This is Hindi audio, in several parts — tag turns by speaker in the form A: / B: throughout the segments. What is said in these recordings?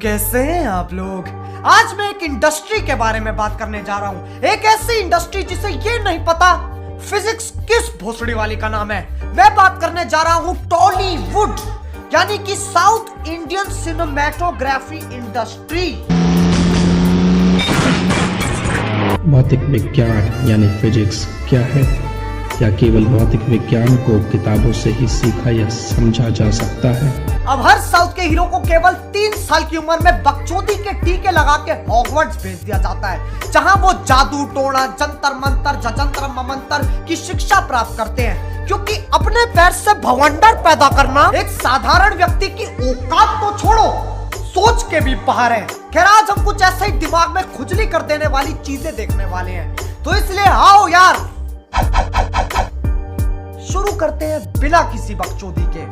A: कैसे हैं आप लोग। आज मैं एक इंडस्ट्री के बारे में बात करने जा रहा हूं, एक ऐसी इंडस्ट्री जिसे ये नहीं पता फिजिक्स किस भोसड़ी वाली का नाम है। मैं बात करने जा रहा हूं टॉलीवुड, यानी कि साउथ इंडियन सिनेमेटोग्राफी इंडस्ट्री।
B: भौतिक विज्ञान यानी फिजिक्स क्या है? क्या केवल भौतिक विज्ञान को किताबों से ही सीखा या समझा जा सकता है?
A: अब हर साउथ के हीरो को केवल 3 साल की उम्र में बकचोदी के टीके लगा के हॉगवर्ट्स भेज दिया जाता है, जहां वो जादू टोना जंतर मंतर जजंतर ममंतर की शिक्षा प्राप्त करते हैं, क्योंकि अपने पैर से भवंडर पैदा करना एक साधारण व्यक्ति की औकात तो छोड़ो, सोच के भी बाहर है। खैर, आज हम कुछ ऐसे ही दिमाग में खुजली कर देने वाली चीजें देखने वाले हैं, तो इसलिए आओ यार शुरू करते हैं बिना किसी बकचोदी के।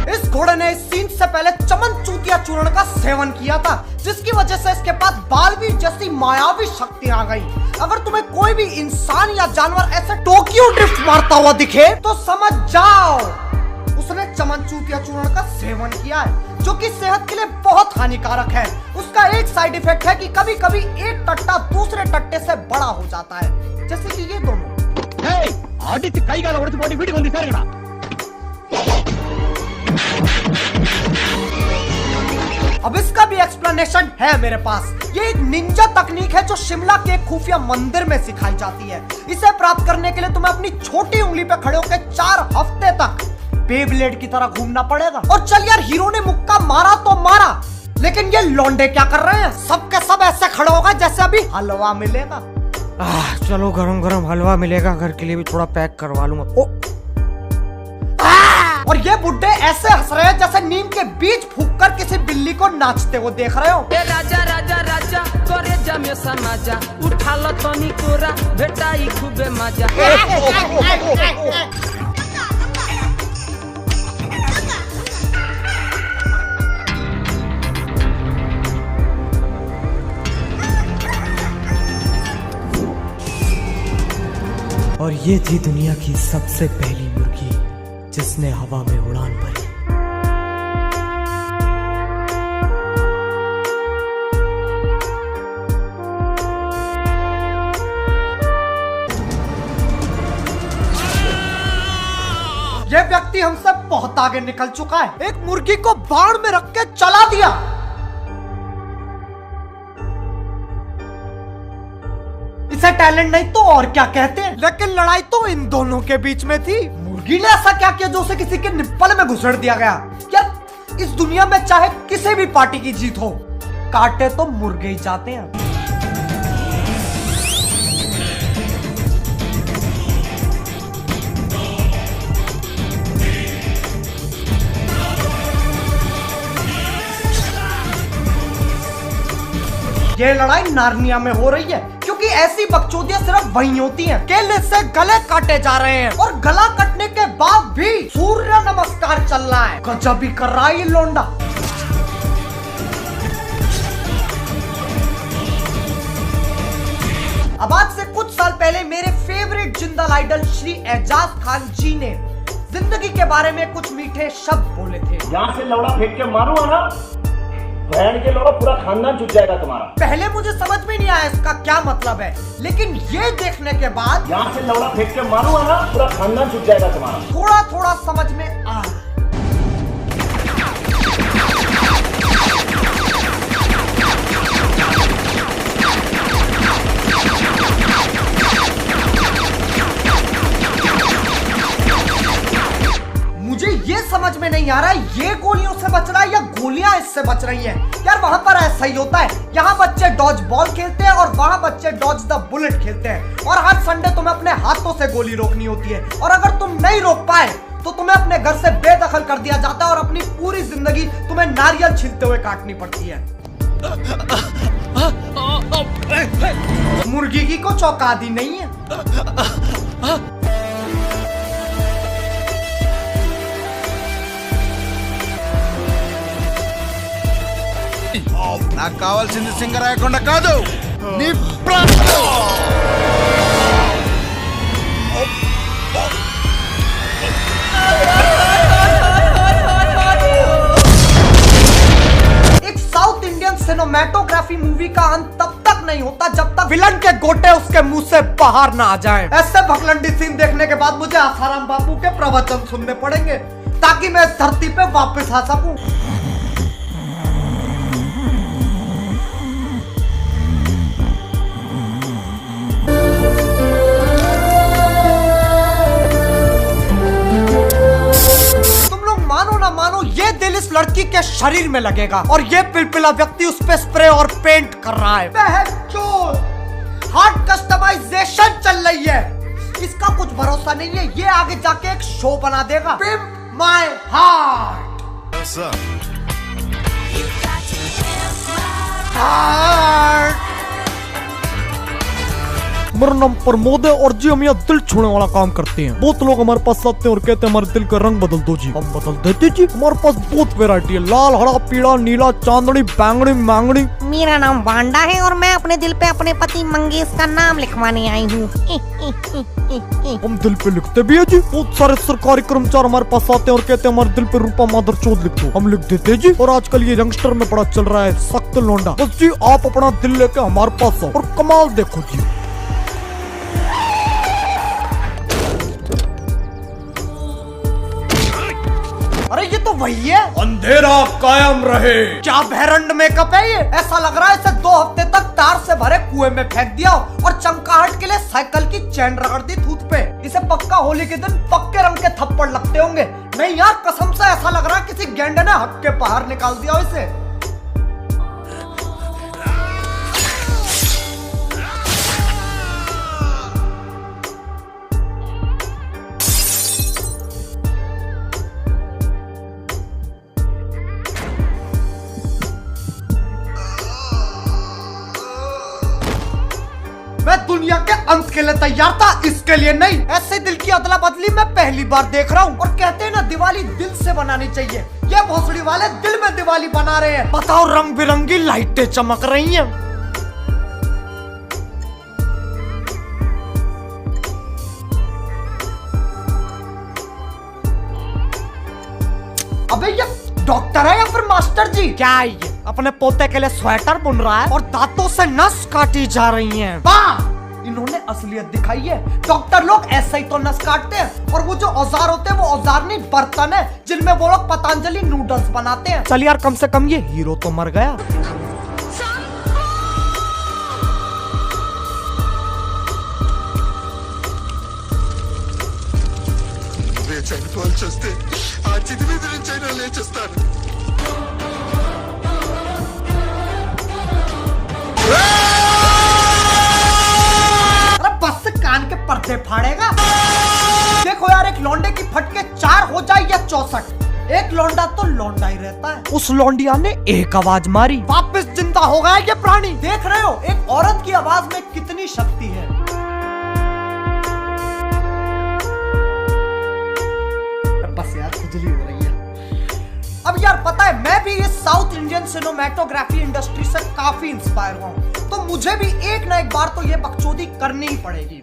A: इस घोड़े ने इस सीन से पहले चमन चूतिया चूर्ण का सेवन किया था, जिसकी वजह से इसके पास बालवीर जैसी मायावी शक्ति आ गई। अगर तुम्हें कोई भी इंसान या जानवर ऐसे टोक्यो ड्रिफ्ट मारता हुआ दिखे तो समझ जाओ उसने चमन चूतिया चूर्ण का सेवन किया है, जो कि सेहत के लिए बहुत हानिकारक है। उसका एक साइड इफेक्ट है कि कभी कभी एक टट्टा दूसरे टट्टे से बड़ा हो जाता है, जैसे कि ये दोनों। अब इसका भी एक्सप्लेनेशन है मेरे पास। ये एक निंजा तकनीक है जो शिमला के खुफिया मंदिर में सिखाई जाती है। इसे प्राप्त करने के लिए तुम्हें अपनी छोटी उंगली पे खड़े होकर 4 हफ्ते तक बेब्लेड की तरह घूमना पड़ेगा। और चल यार, हीरो ने मुक्का मारा तो मारा, लेकिन ये लौंडे क्या कर रहे हैं? सब के सब ऐसे खड़े हो गए जैसे अभी हलवा मिलेगा। चलो गरम गरम हलवा मिलेगा, घर के लिए भी थोड़ा पैक करवा लूंगा। और ये बुड्ढे ऐसे हंस रहे हैं जैसे नीम के बीज फूंककर किसी बिल्ली को नाचते हुए देख रहे हो।
C: राजा राजा राजा करे जमे समाजा, उठा लो तनी कोरा भेटाई खूबे मजा।
A: और ये थी दुनिया की सबसे पहली मुर्गी जिसने हवा में उड़ान भरी। यह व्यक्ति हमसे बहुत आगे निकल चुका है। एक मुर्गी को बाण में रख के चला दिया। इसे टैलेंट नहीं तो और क्या कहते हैं, लेकिन लड़ाई तो इन दोनों के बीच में थी। मुर्गी ने ऐसा क्या किया जो उसे किसी के निप्पल में घुसेड़ दिया गया? यार, इस दुनिया में चाहे किसी भी पार्टी की जीत हो, काटे तो मुर्गे ही जाते हैं। ये लड़ाई नार्निया में हो रही है, क्योंकि ऐसी बकचोदियां सिर्फ वहीं होती हैं। केले से गले काटे जा रहे हैं और गला कटने के बाद भी सूर्य नमस्कार चल रहा है। गजब ही कर रहा है ये लोंडा। अब आज से कुछ साल पहले मेरे फेवरेट जिंदाल आइडल श्री एजाज खान जी ने जिंदगी के बारे में कुछ मीठे शब्द बोले थे।
D: यहाँ से लौड़ा फेंक के मारूंगा ना, बहन के लौड़ा पूरा खानदान छूट जाएगा तुम्हारा।
A: पहले मुझे समझ में नहीं आया इसका क्या मतलब है, लेकिन ये देखने के बाद
D: यहाँ से लौड़ा फेंक के मारूंगा ना, पूरा खानदान छूट जाएगा तुम्हारा।
A: थोड़ा थोड़ा समझ में आ। मुझे ये समझ में नहीं आ रहा है, ये गोलियों से बच रहा है या गोलियां इससे बच रही हैं। यार, वहां पर ऐसा ही होता है। यहाँ बच्चे डॉज बॉल खेलते हैं और वहां बच्चे डॉज द बुलेट खेलते हैं। और हर संडे तुम्हें अपने हाथों से गोली रोकनी होती है, और अगर तुम नहीं रोक पाए तो तुम्हें अपने घर से बेदखल कर दिया जाता है और अपनी पूरी जिंदगी तुम्हें नारियल छीलते हुए काटनी पड़ती है। मुर्गी की को चौंकादी नहीं है।
E: నాకు కావాల్సింది సింగరాయకొండ కాదు నీ ప్రాణం.
A: एक साउथ इंडियन सिनेमेटोग्राफी मूवी का अंत तब तक नहीं होता जब तक विलन के गोटे उसके मुंह से बाहर ना आ जाएं। ऐसे भगलंडी सीन देखने के बाद मुझे आसाराम बापू के प्रवचन सुनने पड़ेंगे ताकि मैं इस धरती पे वापस आ सकूं। मानो ये दिल इस लड़की के शरीर में लगेगा और ये पिलपिला व्यक्ति उस पे स्प्रे और पेंट कर रहा है। हार्ट कस्टमाइजेशन चल रही है, इसका कुछ भरोसा नहीं है, ये आगे जाके एक शो बना देगा। Pimp my heart.
F: मेरा नाम प्रमोद है और जी हम यहाँ दिल छूने वाला काम करते हैं। बहुत लोग हमारे पास आते हैं और कहते हैं हमारे दिल का रंग बदल दो जी, हम बदल देते जी। हमारे पास बहुत वैरायटी है, लाल, हरा, पीला, नीला, चांदनी, बैंगनी, मांगनी।
G: मेरा नाम वांडा है और मैं अपने दिल पे अपने पति मंगेश का नाम लिखवाने आई हूँ।
F: हम दिल पे लिखते भी है जी। बहुत सारे सरकारी कर्मचारी हमारे पास आते हैं और कहते हैं हमारे दिल पे रूपा माधर चौथ लिख दो, हम लिख देते जी। और आजकल ये यंगस्टर में बड़ा चल रहा है सख्त लौंडा। बस जी आप अपना दिल लेके हमारे पास आओ और कमाल देखो जी।
A: अरे ये तो वही है,
F: अंधेरा कायम रहे।
A: क्या भैरंड मेकअप है ये। ऐसा लग रहा है इसे 2 हफ्ते तक तार से भरे कुएं में फेंक दिया और चमकाहट के लिए साइकिल की चैन रगड़ दी थूत पे। इसे पक्का होली के दिन पक्के रंग के थप्पड़ लगते होंगे। नहीं यार कसम से ऐसा लग रहा है किसी गेंडे ने हक के बाहर निकाल दिया इसे। मैं दुनिया के अंत के लिए तैयार था, इसके लिए नहीं। ऐसे दिल की अदला बदली मैं पहली बार देख रहा हूँ। और कहते हैं ना दिवाली दिल से बनानी चाहिए, ये भोसड़ी वाले दिल में दिवाली बना रहे हैं। बताओ रंग बिरंगी लाइटें चमक रही हैं। अबे ये डॉक्टर है या फिर मास्टर जी? क्या है ये? अपने पोते के लिए स्वेटर बुन रहा है और दांतों से नस काटी जा रही हैं। वाह इन्होंने असलियत दिखाई है। डॉक्टर लोग ऐसे ही तो नस काटते हैं और वो जो औजार होते हैं वो औजार नहीं बर्तन है जिनमें वो लोग पतंजलि नूडल्स बनाते हैं। चल यार कम से कम ये हीरो तो मर गया।
E: చనిపోవాల్సి ఆ చితి మీద నుంచి అయినా లేచేస్తాను.
A: अरे बस से कान के पर्दे फाड़ेगा। देखो यार एक लौंडे की फटके 4 हो जाए या 64, एक लौंडा तो लौंडा ही रहता है। उस लौंडिया ने एक आवाज मारी, वापस जिंदा हो गया ये प्राणी। देख रहे हो एक औरत की आवाज में कितनी शक्ति है। बस यार खुजली हो रही है। अब यार पता है मैं भी इस साउथ इंडियन सिनेमेटोग्राफी इंडस्ट्री से काफी इंस्पायर हुआ हूं, तो मुझे भी एक ना एक बार तो ये बकचोदी करनी ही पड़ेगी।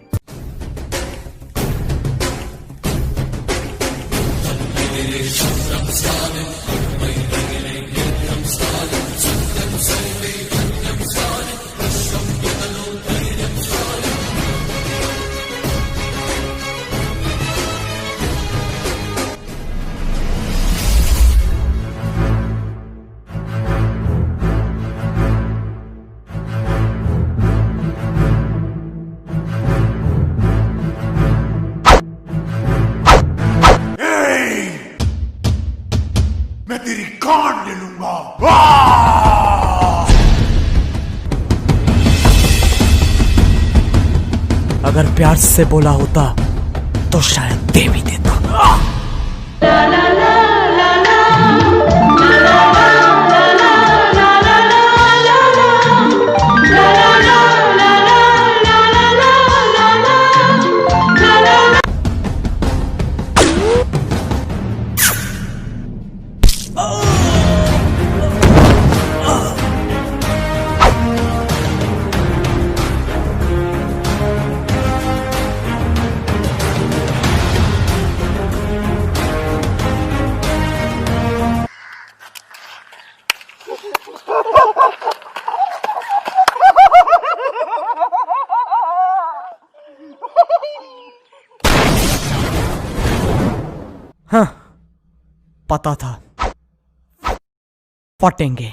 E: मैं तेरी कान ले लूंगा।
F: अगर प्यार से बोला होता तो शायद दे भी देता। पता था फटेंगे।